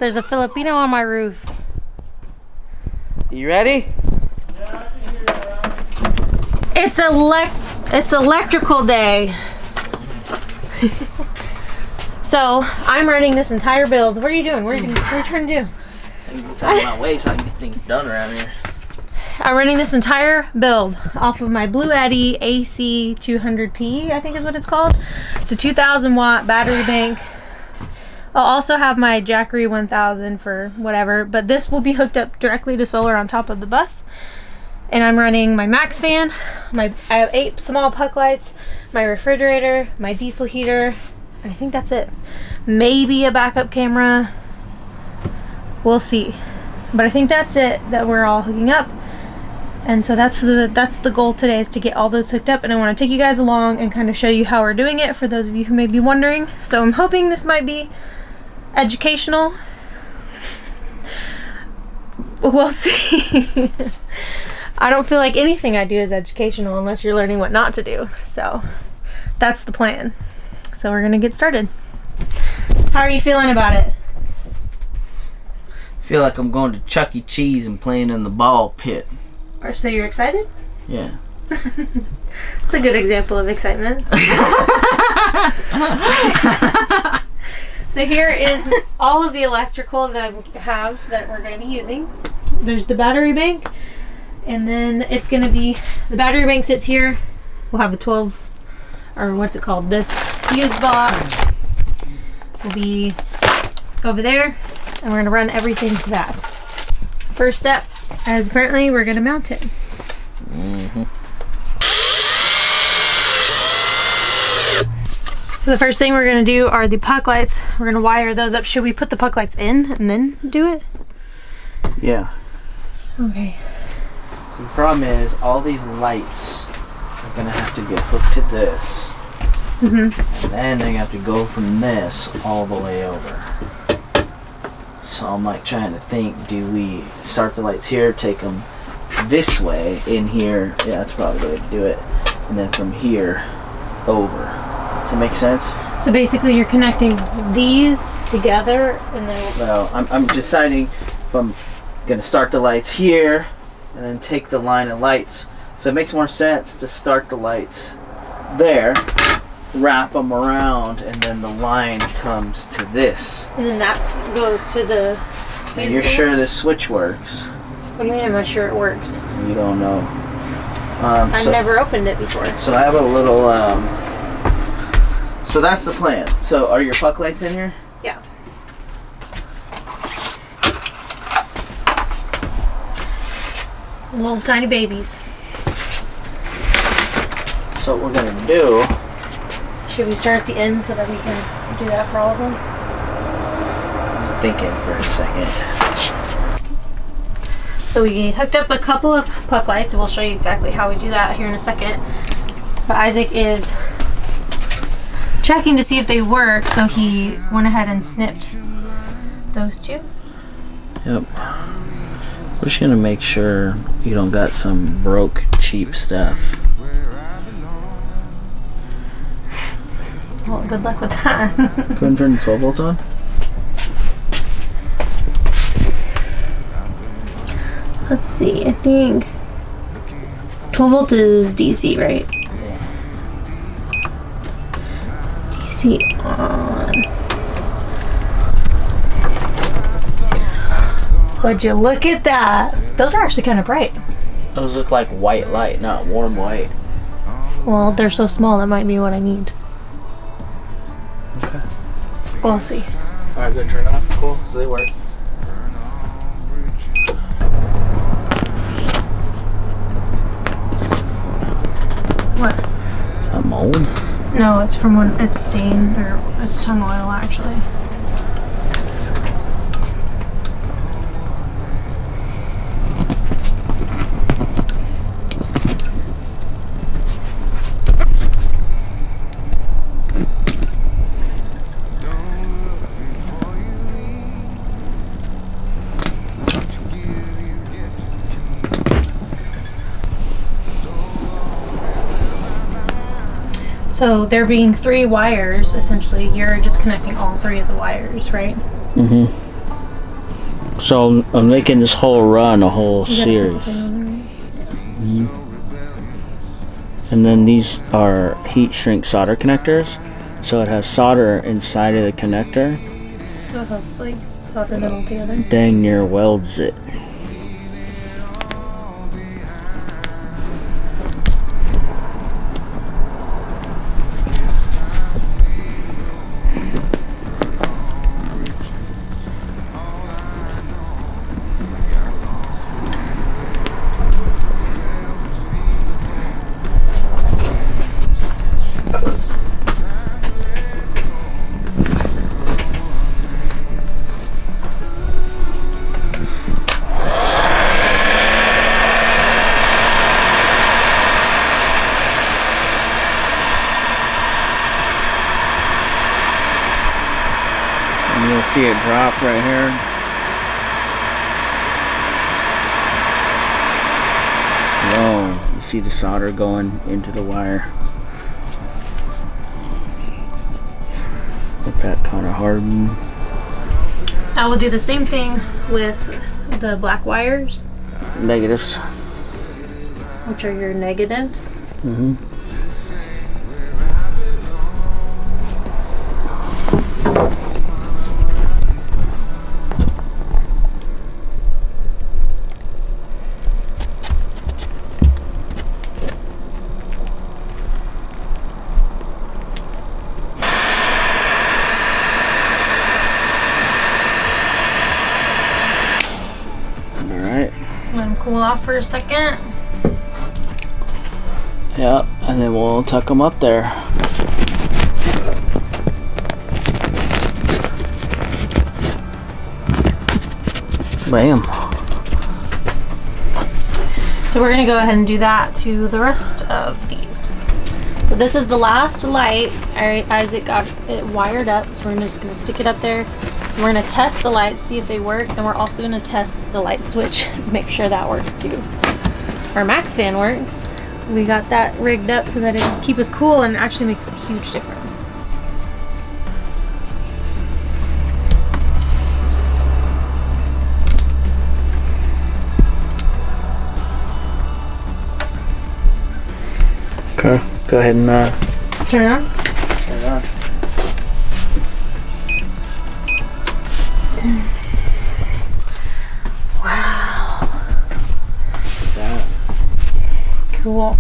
There's a Filipino on my roof. You ready? Yeah, I can hear you. It's electrical day. So I'm running this entire build. What are you doing? What are you trying to do? It's out of my way so I can get things done around here. I'm running this entire build off of my Bluetti AC200P, I think is what it's called. It's a 2,000 watt battery bank. I'll also have my Jackery 1000 for whatever, but this will be hooked up directly to solar on top of the bus. And I'm running my Maxxfan, I have 8 small puck lights, my refrigerator, my diesel heater, and I think that's it. Maybe a backup camera. We'll see. But I think that's it that we're all hooking up. And so that's the goal today, is to get all those hooked up, and I want to take you guys along and kind of show you how we're doing it for those of you who may be wondering. So I'm hoping this might be educational. We'll see. I don't feel like anything I do is educational unless you're learning what not to do. So that's the plan. So we're gonna get started. How are you feeling about it? I feel like I'm going to Chuck E. Cheese and playing in the ball pit. Or so you're excited? Yeah. It's a good example of excitement. So here is all of the electrical that I have that we're going to be using. There's the battery bank, and then it's going to be, the battery bank sits here. We'll have a 12, or what's it called? This fuse box will be over there, and we're going to run everything to that. First step, as apparently we're going to mount it. So the first thing we're going to do are the puck lights. We're going to wire those up. Should we put the puck lights in and then do it? Yeah. Okay. So the problem is all these lights are going to have to get hooked to this. Mm-hmm. And then they have to go from this all the way over. So I'm like trying to think, do we start the lights here, take them this way in here? Yeah, that's probably the way to do it. And then from here over. Does that make sense? So basically you're connecting these together and then... Well, I'm deciding if I'm going to start the lights here and then take the line of lights. So it makes more sense to start the lights there, wrap them around, and then the line comes to this. And then that goes to the... And you're sure this switch works? What do you mean am I sure it works? You don't know. I've never opened it before. So I have a little... So that's the plan. So are your puck lights in here? Yeah. Little tiny babies. So what we're going to do... Should we start at the end so that we can do that for all of them? I'm thinking for a second. So we hooked up a couple of puck lights, and we'll show you exactly how we do that here in a second. But Isaac is checking to see if they work, so he went ahead and snipped those two. Yep. We're just gonna make sure you don't got some broke, cheap stuff. Well, good luck with that. Go ahead and turn the 12 volt on. Let's see, I think 12 volt is DC, right? DC on. Would you look at that? Those are actually kind of bright. Those look like white light, not warm white. Well, they're so small, that might be what I need. Okay. We'll see. Alright, good, turn it off. Cool, so they work. What? Is that mold? No, it's from when it's stained, or it's tung oil actually. So there being 3 wires, essentially, you're just connecting all 3 of the wires, right? Mm-hmm. So I'm making this whole run a whole You gotta put the series. thing on there. And then these are heat shrink solder connectors. So it has solder inside of the connector. So it helps like solder them all together. Dang near welds it. And you'll see it drop right here. Whoa, you see the solder going into the wire. Let that kind of harden. So I will do the same thing with the black wires, Negatives. which are your negatives. Mm-hmm. Alright. Let them cool off for a second. Yep, and then we'll tuck them up there. Bam. So we're gonna go ahead and do that to the rest of these. So this is the last light. Alright, Isaac got it wired up. So we're just gonna stick it up there. We're gonna test the lights, see if they work, and we're also gonna test the light switch, make sure that works too. Our Maxxfan works. We got that rigged up so that it can keep us cool, and it actually makes a huge difference. Okay, go ahead and Turn it on. turn it on. That. Cool.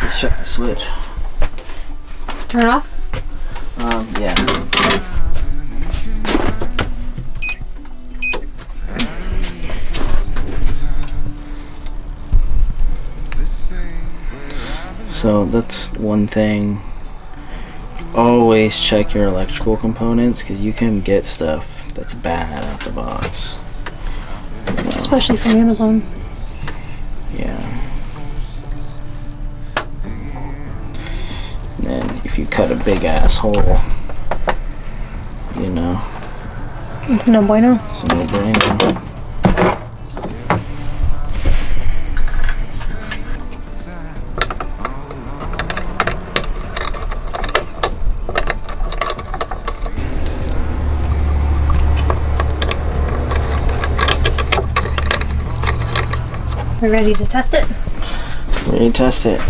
Let's check the switch. Turn it off. Yeah. So that's one thing. Always check your electrical components because you can get stuff that's bad out the box. Especially from Amazon. Yeah. And then if you cut a big ass hole, you know, It's no bueno. it's a no-brainer. We're ready to test it. Ready to test it.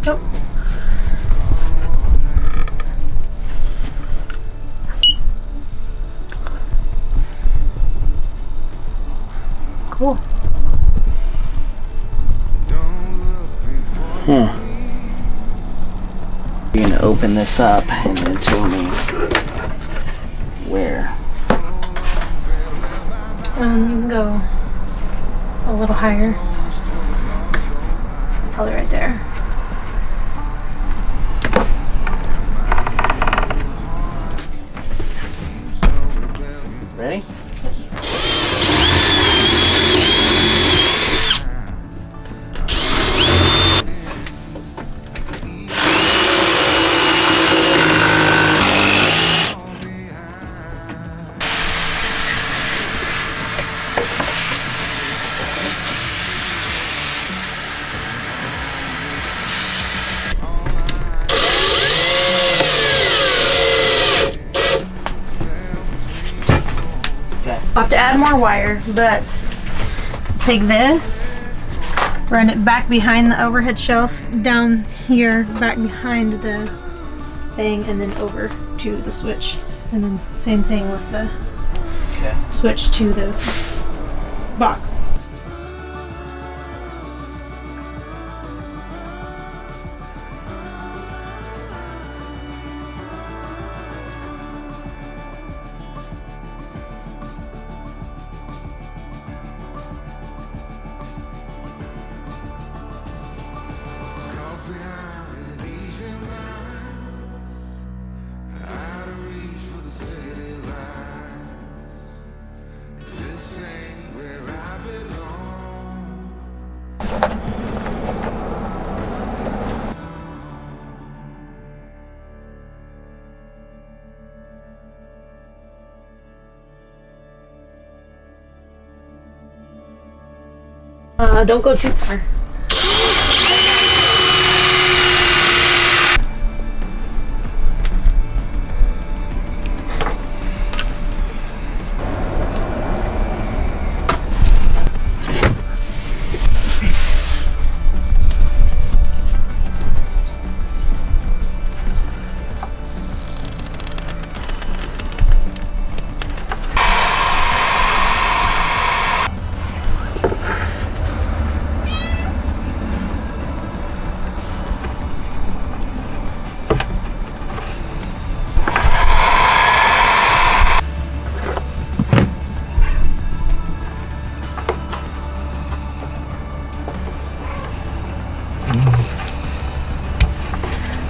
Oh. Cool. You're gonna open this up and then tell me where. You can go a little higher. Probably right there. Ready? add more wire, but take this, run it back behind the overhead shelf, down here, back behind the thing, and then over to the switch. And then same thing with the switch to the box. Don't go too far.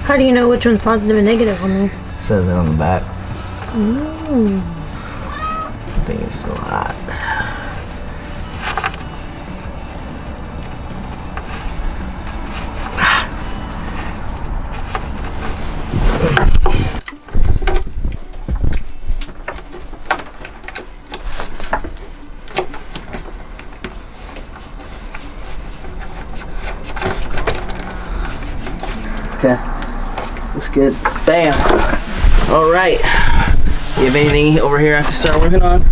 How do you know which one's positive and negative on there? It says it on the back. Ooh. I think it's still hot. Okay, that's good. Bam. All right. You have anything over here I can start working on?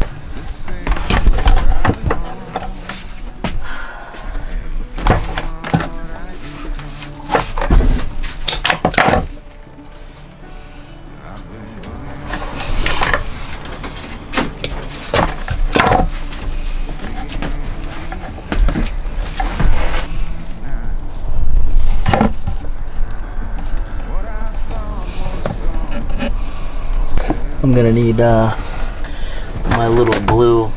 I'm gonna need my little blue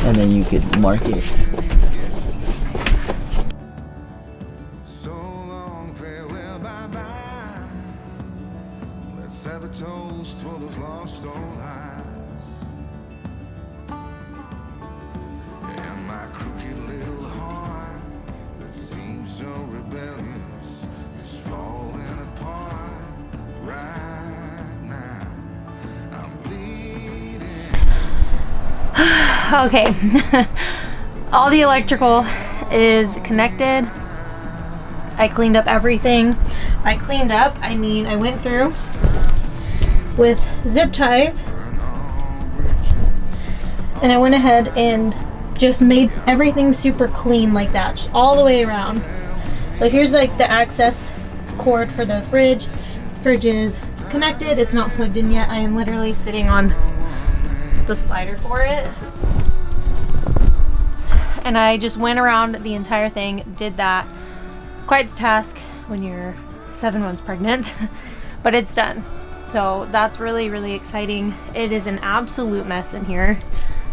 and then you could mark it. So long, farewell, bye-bye. Let's have a toast for those lost old lives. And my crooked little heart that seems so rebellious is falling apart right now. I'm bleeding. Okay. All the electrical is connected. I cleaned up everything. By cleaned up, I mean I went through with zip ties and I went ahead and just made everything super clean like that, just all the way around. So here's like the access cord for the fridge. Fridge is connected, it's not plugged in yet. I am literally sitting on the slider for it. And I just went around the entire thing, did that. Quite the task when you're 7 months pregnant, but it's done. So that's really, really exciting. It is an absolute mess in here.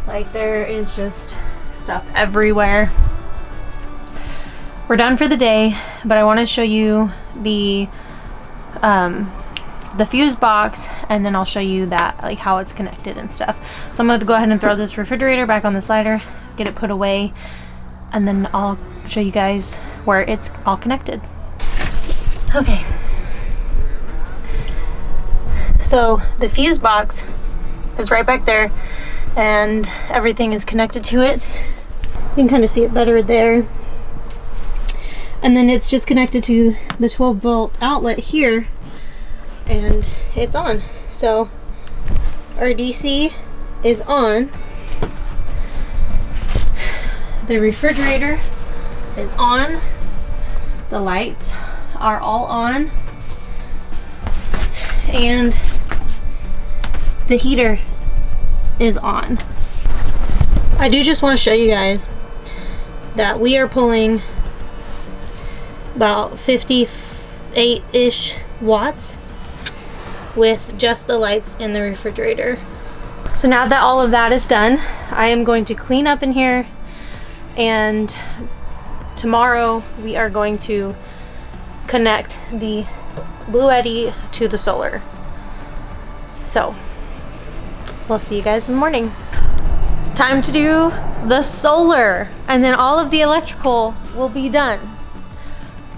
Like there is just stuff everywhere. We're done for the day, but I want to show you the fuse box, and then I'll show you that, like, how it's connected and stuff. So I'm going to go ahead and throw this refrigerator back on the slider, get it put away, and then I'll show you guys where it's all connected. Okay. So the fuse box is right back there, and everything is connected to it. You can kind of see it better there. And then it's just connected to the 12-volt outlet here, and it's on. So our DC is on. The refrigerator is on. The lights are all on. And the heater is on. I do just want to show you guys that we are pulling about 58-ish watts with just the lights in the refrigerator. So now that all of that is done, I am going to clean up in here, and tomorrow we are going to connect the Bluetti to the solar. So we'll see you guys in the morning. Time to do the solar, and then all of the electrical will be done.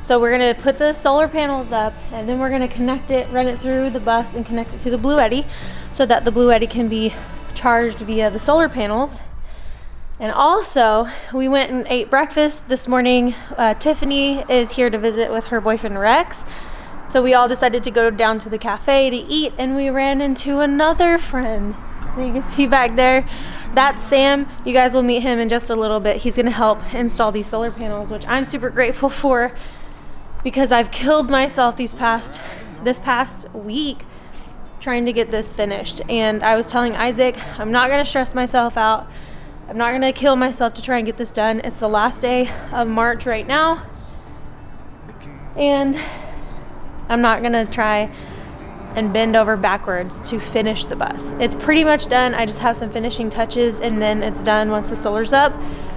So we're gonna put the solar panels up, and then we're gonna connect it, run it through the bus and connect it to the Bluetti so that the Bluetti can be charged via the solar panels. And also, we went and ate breakfast this morning. Tiffany is here to visit with her boyfriend Rex. So we all decided to go down to the cafe to eat, and we ran into another friend. You can see back there, that's Sam. You guys will meet him in just a little bit. He's gonna help install these solar panels, which I'm super grateful for, because I've killed myself this past week trying to get this finished. And I was telling Isaac, I'm not gonna stress myself out. I'm not gonna kill myself to try and get this done. It's the last day of March right now, and I'm not gonna try and bend over backwards to finish the bus. It's pretty much done. I just have some finishing touches, and then it's done once the solar's up.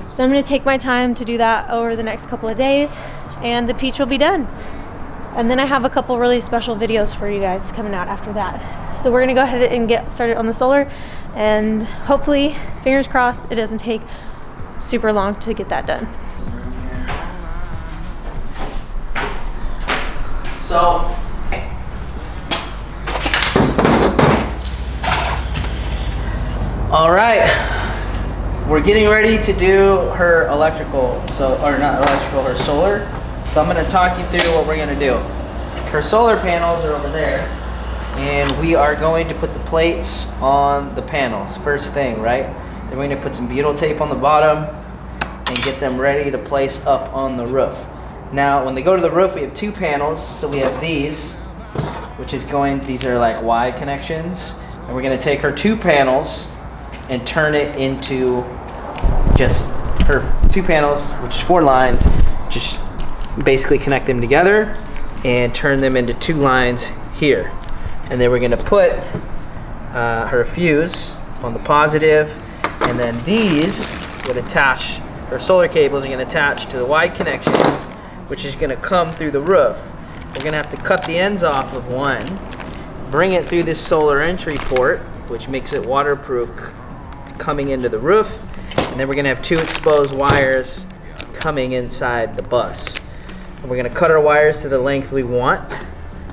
So I'm gonna take my time to do that over the next couple of days, and the peach will be done. And then I have a couple really special videos for you guys coming out after that. So we're gonna go ahead and get started on the solar, and hopefully, fingers crossed, it doesn't take super long to get that done. So, all right, we're getting ready to do her electrical, her solar. So I'm gonna talk you through what we're gonna do. Her solar panels are over there, and we are going to put the plates on the panels first thing, right? Then we're gonna put some butyl tape on the bottom and get them ready to place up on the roof. Now, when they go to the roof, we have two panels. So we have these, these are like Y connections, and we're gonna take her two panels and turn it into just her two panels, which is 4 lines, just basically connect them together and turn them into 2 lines here. And then we're gonna put her fuse on the positive, and then these would attach, her solar cables are gonna attach to the Y connections, which is gonna come through the roof. We're gonna have to cut the ends off of one, bring it through this solar entry port, which makes it waterproof coming into the roof, and then we're gonna have 2 exposed wires coming inside the bus. And we're gonna cut our wires to the length we want,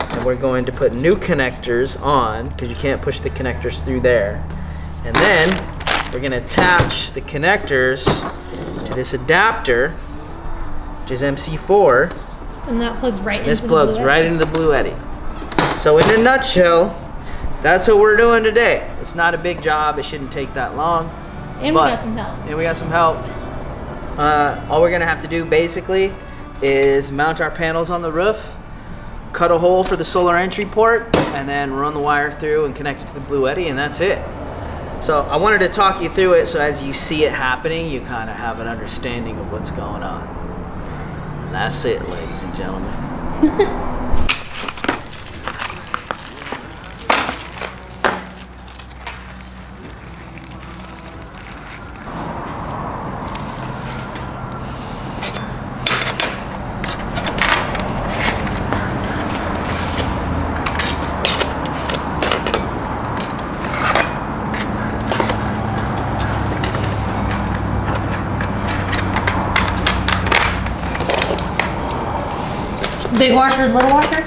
and we're going to put new connectors on, because you can't push the connectors through there. And then we're gonna attach the connectors to this adapter, which is MC4. And that plugs right into the Bluetti. This plugs right into the Bluetti. So in a nutshell, that's what we're doing today. It's not a big job. It shouldn't take that long. And we got some help. And we got some help. All we're gonna have to do basically is mount our panels on the roof, cut a hole for the solar entry port, and then run the wire through and connect it to the Bluetti, and that's it. So I wanted to talk you through it so as you see it happening, you kind of have an understanding of what's going on. And that's it, ladies and gentlemen. Big washer, little washer?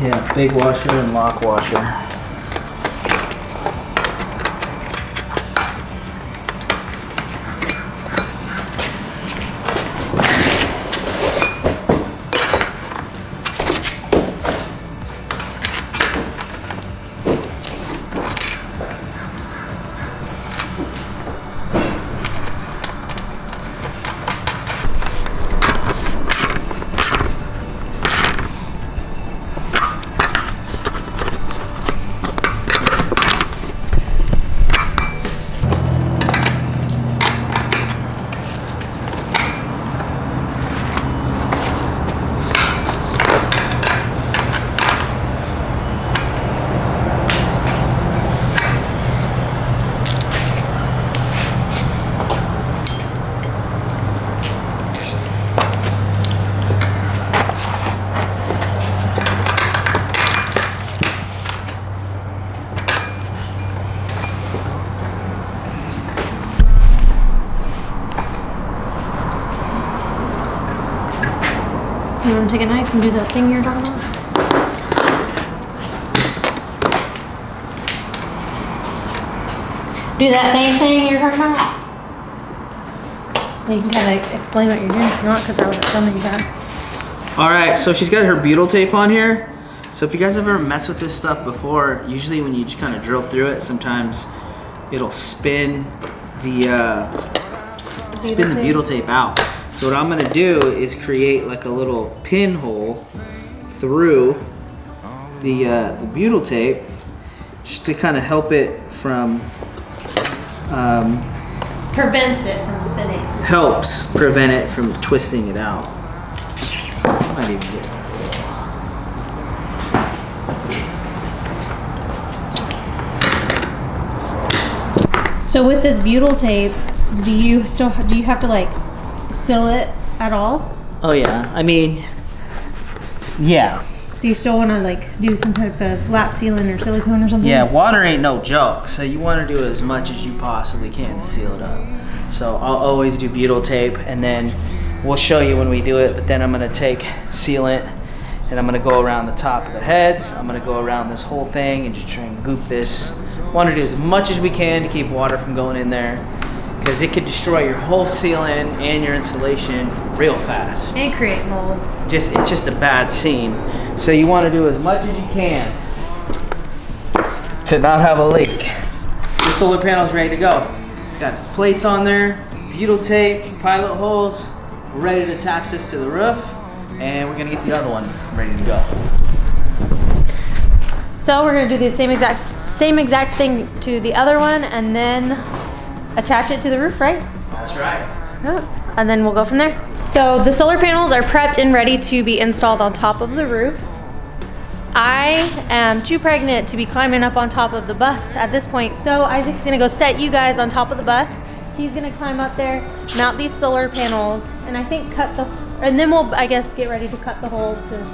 Yeah, big washer and lock washer. You want to take a knife and do that thing you're talking about? Do that thing you're talking about? You can kind of explain what you're doing if you want, because I wasn't filming that. All right, so she's got her butyl tape on here. So if you guys have ever messed with this stuff before, usually when you just kind of drill through it, sometimes it'll spin the butyl tape out. So what I'm gonna do is create like a little pinhole through the butyl tape, just to kind of help it from Prevents it from spinning. helps prevent it from twisting it out. Might even get it. So with this butyl tape, do you have to like seal it at all? Oh yeah, I mean, yeah. So you still want to like do some type of lap sealant or silicone or something? Yeah, water ain't no joke, so you want to do as much as you possibly can to seal it up. So I'll always do butyl tape, and then we'll show you when we do it, but then I'm gonna take sealant and I'm gonna go around the top of the heads. I'm gonna go around this whole thing and just try and goop this. Want to do as much as we can to keep water from going in there, because it could destroy your whole sealant and your insulation real fast. And create mold. It's just a bad scene. So you want to do as much as you can to not have a leak. The solar panel's ready to go. It's got its plates on there, butyl tape, pilot holes. We're ready to attach this to the roof, and we're gonna get the other one ready to go. So we're gonna do the same exact thing to the other one, and then attach it to the roof, right? That's right. Yeah. And then we'll go from there. So the solar panels are prepped and ready to be installed on top of the roof. I am too pregnant to be climbing up on top of the bus at this point, so Isaac's gonna go set you guys on top of the bus. He's gonna climb up there, mount these solar panels, and I think and then we'll, I guess, get ready to cut the hole to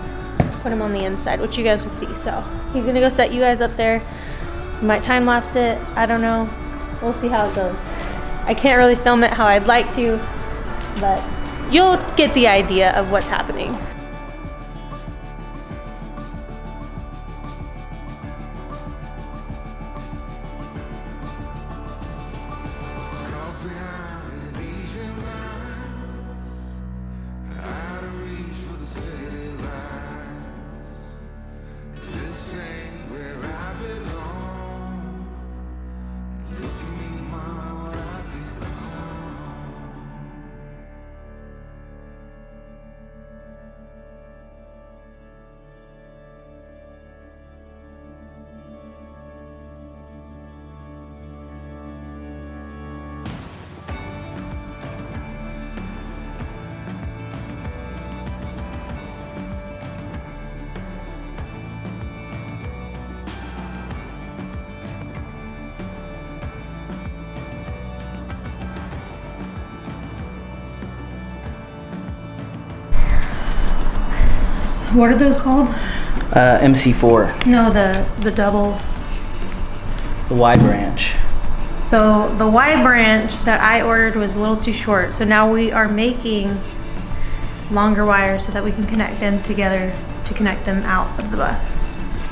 put them on the inside, which you guys will see. So he's gonna go set you guys up there. We might time lapse it, I don't know. We'll see how it goes. I can't really film it how I'd like to, but you'll get the idea of what's happening. What are those called? MC4, No, the double. the Y branch. So the Y branch that I ordered was a little too short. So now we are making longer wires so that we can connect them together to connect them out of the bus,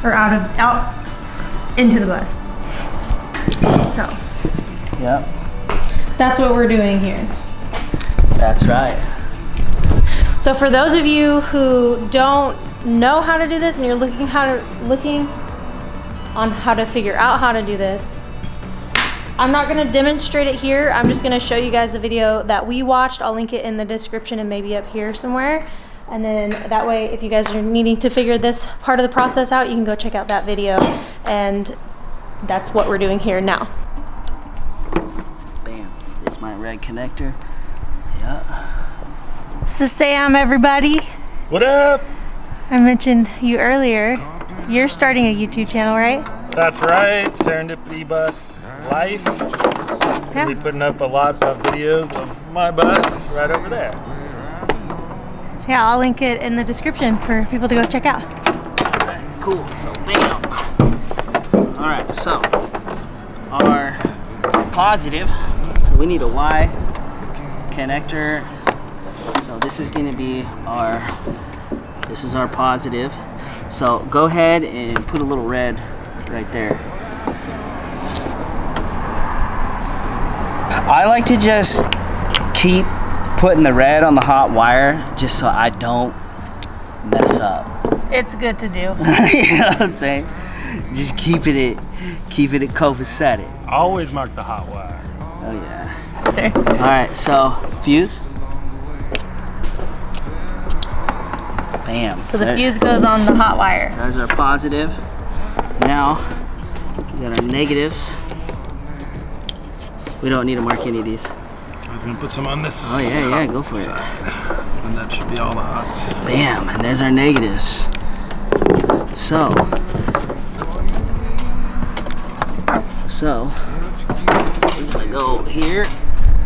or out into the bus. So Yep. that's what we're doing here. That's right. So for those of you who don't know how to do this and you're looking on how to figure out how to do this, I'm not going to demonstrate it here. I'm just going to show you guys the video that we watched. I'll link it in the description and maybe up here somewhere. And then that way, if you guys are needing to figure this part of the process out, you can go check out that video. And that's what we're doing here now. Bam. There's my red connector. Yeah. This is Sam, everybody. What up? I mentioned you earlier. You're starting a YouTube channel, right? That's right, Serendipity Bus Life. We'll be putting up a lot of videos of my bus right over there. Yeah, I'll link it in the description for people to go check out. Alright, cool. So bam. Alright, so our positive. So we need a Y connector. So this is gonna be this is our positive. So go ahead and put a little red right there. I like to just keep putting the red on the hot wire just so I don't mess up. It's good to do. You know what I'm saying? Just keeping it copacetic. Always mark the hot wire. Oh yeah. Okay. Alright, so fuse. Bam. So the fuse goes on the hot wire. There's our positive. Now we got our negatives. We don't need to mark any of these. I was gonna put some on this. Oh yeah, go for it. And that should be all the hots. Bam, and there's our negatives. So we're gonna go here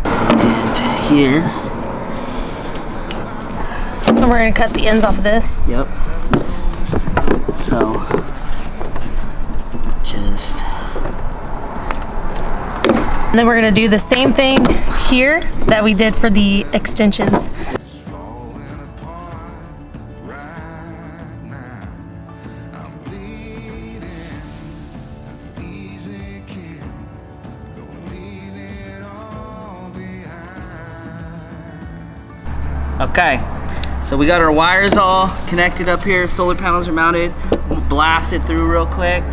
and here. And we're gonna cut the ends off of this. Yep. So just. And then we're gonna do the same thing here that we did for the extensions. Okay, so we got our wires all connected up here. Solar panels are mounted. We'll blast it through real quick,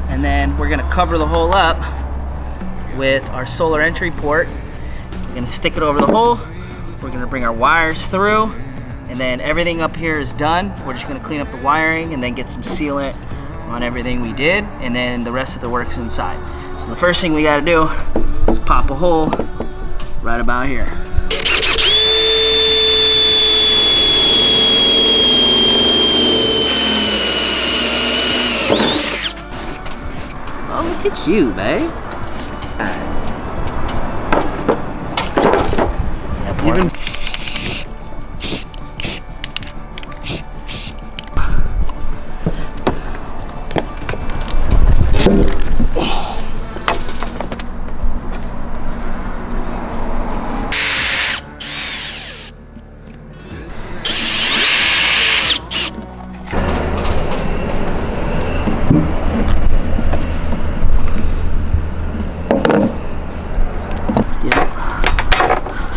and then we're gonna cover the hole up with our solar entry port. We're gonna stick it over the hole. We're gonna bring our wires through, and then everything up here is done. We're just gonna clean up the wiring and then get some sealant on everything we did, and then the rest of the work's inside. So the first thing we gotta do is pop a hole right about here. Oh, look at you, babe. Even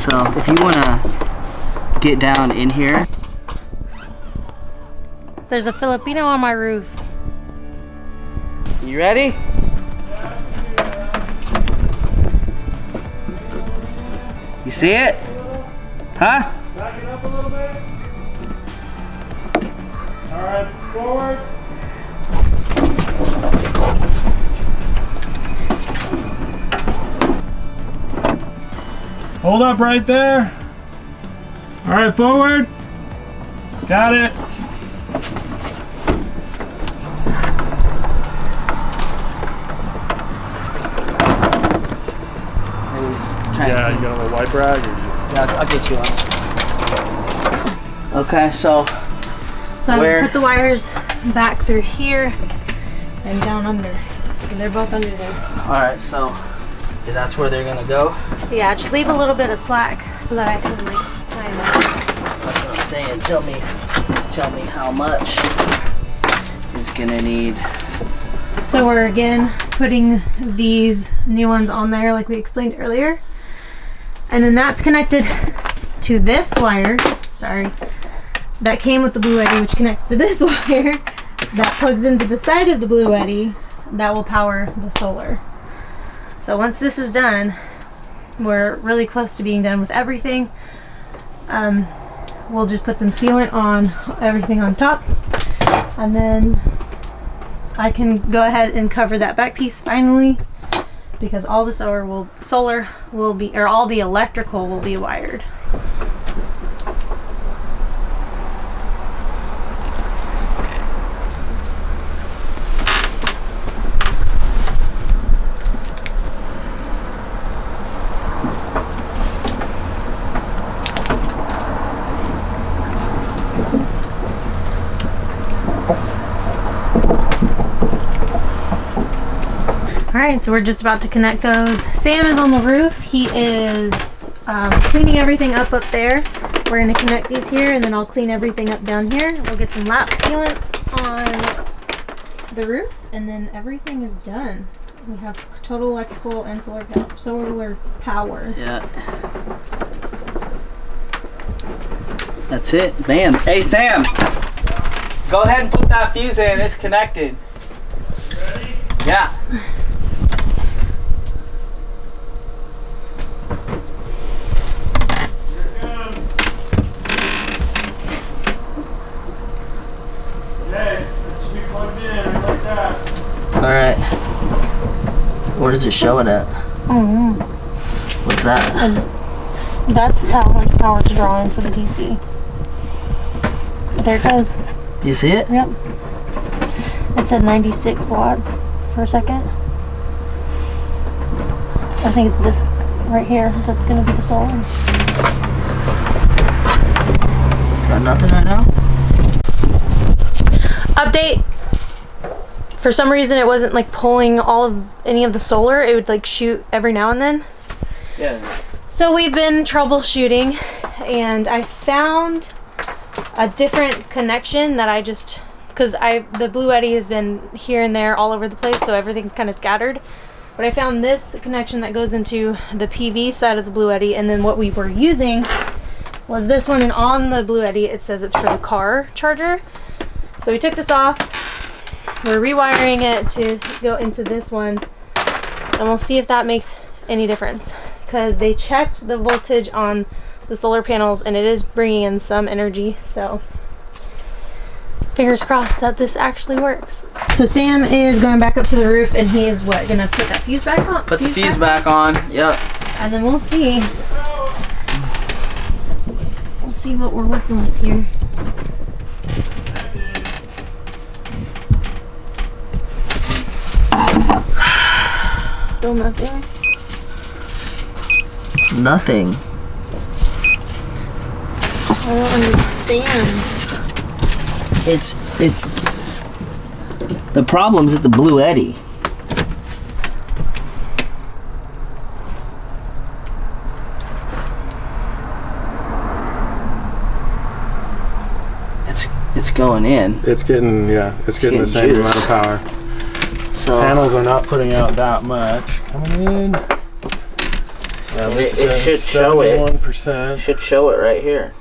So if you want to get down in here. There's a Filipino on my roof. You ready? You see it? Huh? back it up a little bit. All right, forward. Hold up right there. All right, forward. Got it. Yeah, you got a little wipe rag or just... Yeah, I'll get you one. Okay, so I'm gonna put the wires back through here and down under. So they're both under there. alright, so that's where they're gonna go. Yeah, just leave a little bit of slack so that I can like tie them up. That's what I'm saying, tell me how much is gonna need. So we're again putting these new ones on there like we explained earlier. And then that's connected to this wire, sorry, that came with the Bluetti, which connects to this wire that plugs into the side of the Bluetti that will power the solar. So once this is done, we're really close to being done with everything. We'll just put some sealant on everything on top, and then I can go ahead and cover that back piece finally, because all the solar will be, or all the electrical will be wired. Alright, so we're just about to connect those. Sam is on the roof. He is cleaning everything up there. We're going to connect these here, and then I'll clean everything up down here. We'll get some lap sealant on the roof, and then everything is done. We have total electrical and solar power. Yeah. That's it. Bam. Hey, Sam. Go ahead and put that fuse in. It's connected. Ready? Yeah. Alright. Where does it show it at? What's that? That's how much power to draw in for the DC. There it goes. You see it? Yep. It said 96 watts per second. I think it's this right here. That's going to be the solar. It's got nothing right now? Update. For some reason it wasn't like pulling any of the solar. It would like shoot every now and then. Yeah. So we've been troubleshooting, and I found a different connection that because the Bluetti has been here and there all over the place, so everything's kind of scattered. But I found this connection that goes into the PV side of the Bluetti, and then what we were using was this one, and on the Bluetti it says it's for the car charger. So we took this off. We're rewiring it to go into this one, and we'll see if that makes any difference, because they checked the voltage on the solar panels and it is bringing in some energy, so fingers crossed that this actually works. So Sam is going back up to the roof, and he is gonna put that fuse back on? Put the fuse back on, yep. And then we'll see what we're working with here. Still nothing? Nothing. I don't understand. It's the problem's at the Bluetti. It's going in. It's getting the same juice. amount of power. So Panels are not putting out that much. Coming in. Yeah, it should show it. 71%. Should show it right here.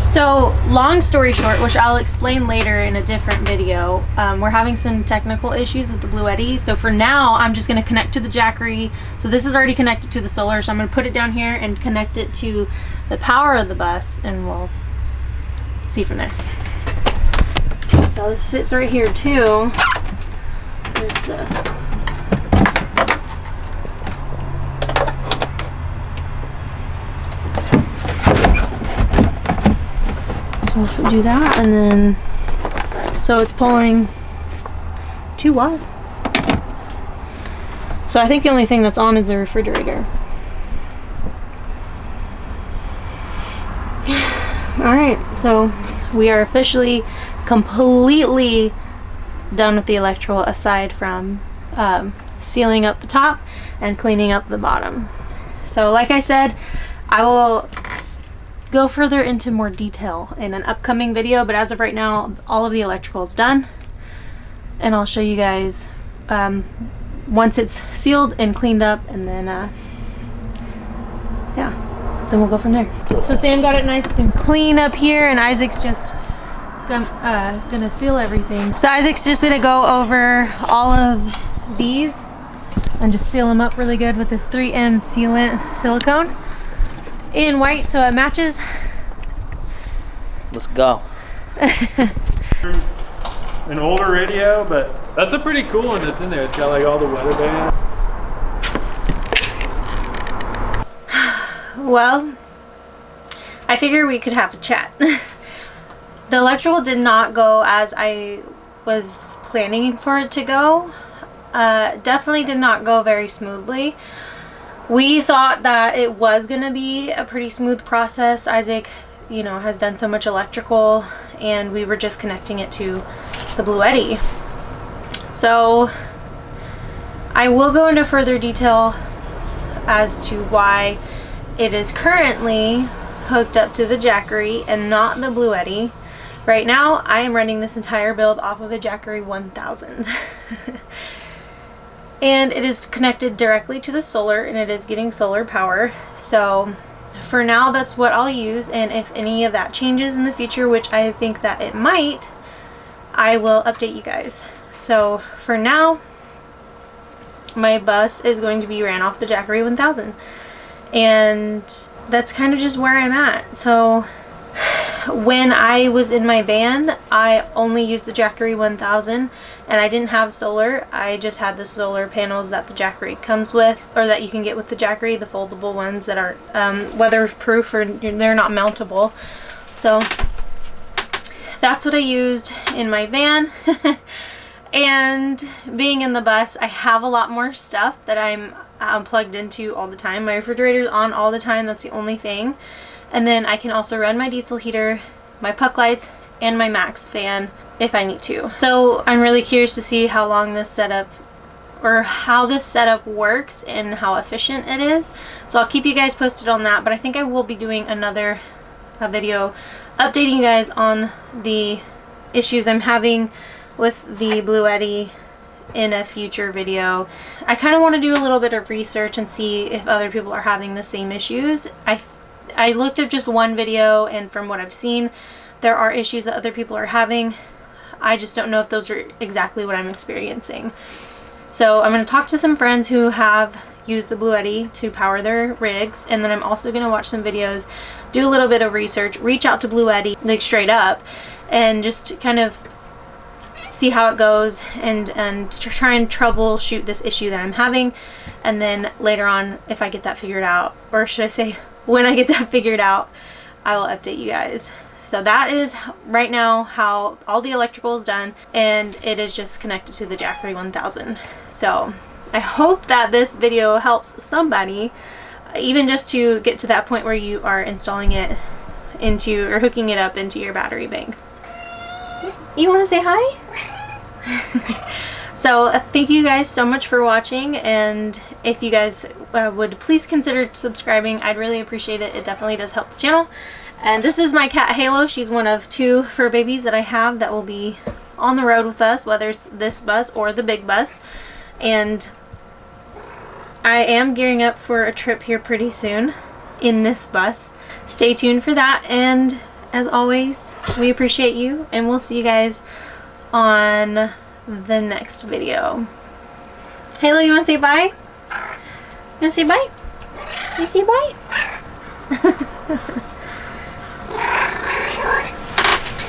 So, long story short, which I'll explain later in a different video, we're having some technical issues with the Bluetti. So for now, I'm just going to connect to the Jackery. So this is already connected to the solar, so I'm going to put it down here and connect it to the power of the bus, and we'll see from there. So this fits right here too. There's the... So if we do that, and then, so it's pulling 2 watts. So I think the only thing that's on is the refrigerator. Alright, so we are officially completely done with the electrical, aside from sealing up the top and cleaning up the bottom. So like I said, I will go further into more detail in an upcoming video, but as of right now, all of the electrical is done, and I'll show you guys once it's sealed and cleaned up, and then yeah, then we'll go from there. So Sam got it nice and clean up here, and Isaac's just gonna seal everything. So Isaac's just gonna go over all of these and just seal them up really good with this 3M sealant silicone in white so it matches. Let's go. An older radio, but that's a pretty cool one that's in there. It's got like all the weather bands. Well, I figure we could have a chat. The electrical did not go as I was planning for it to go. Definitely did not go very smoothly. We thought that it was going to be a pretty smooth process. Isaac, you know, has done so much electrical, and we were just connecting it to the Bluetti. So I will go into further detail as to why it is currently hooked up to the Jackery and not the Bluetti. Right now I am running this entire build off of a Jackery 1000. And it is connected directly to the solar, and it is getting solar power. So for now, that's what I'll use, and if any of that changes in the future, which I think that it might, I will update you guys. So for now, my bus is going to be ran off the Jackery 1000, and that's kind of just where I'm at. So when I was in my van, I only used the Jackery 1000, and I didn't have solar. I just had the solar panels that the Jackery comes with, or that you can get with the Jackery, the foldable ones that are weatherproof, or they're not mountable. So that's what I used in my van. And being in the bus, I have a lot more stuff that I'm plugged into all the time. My refrigerator's on all the time. That's the only thing. And then I can also run my diesel heater, my puck lights, and my Maxxfan if I need to. So I'm really curious to see how long this setup, or how this setup works and how efficient it is. So I'll keep you guys posted on that, but I think I will be doing another video updating you guys on the issues I'm having with the Bluetti in a future video. I kind of want to do a little bit of research and see if other people are having the same issues. I looked up just one video, and from what I've seen, there are issues that other people are having. I just don't know if those are exactly what I'm experiencing. So I'm going to talk to some friends who have used the Bluetti to power their rigs, and then I'm also going to watch some videos, do a little bit of research, reach out to Bluetti, like straight up, and just kind of see how it goes, and try and troubleshoot this issue that I'm having. And then later on, if I get that figured out, or should I say when I get that figured out, I will update you guys. So that is right now how all the electrical is done, and it is just connected to the Jackery 1000. So I hope that this video helps somebody, even just to get to that point where you are installing it into, or hooking it up into your battery bank. You want to say hi? So thank you guys so much for watching, and if you guys would please consider subscribing, I'd really appreciate it. It definitely does help the channel. And this is my cat Halo. She's one of 2 fur babies that I have that will be on the road with us, whether it's this bus or the big bus. And I am gearing up for a trip here pretty soon in this bus. Stay tuned for that, and as always, we appreciate you, and we'll see you guys on the next video. Halo, you want to say bye? You want to say bye? You say bye?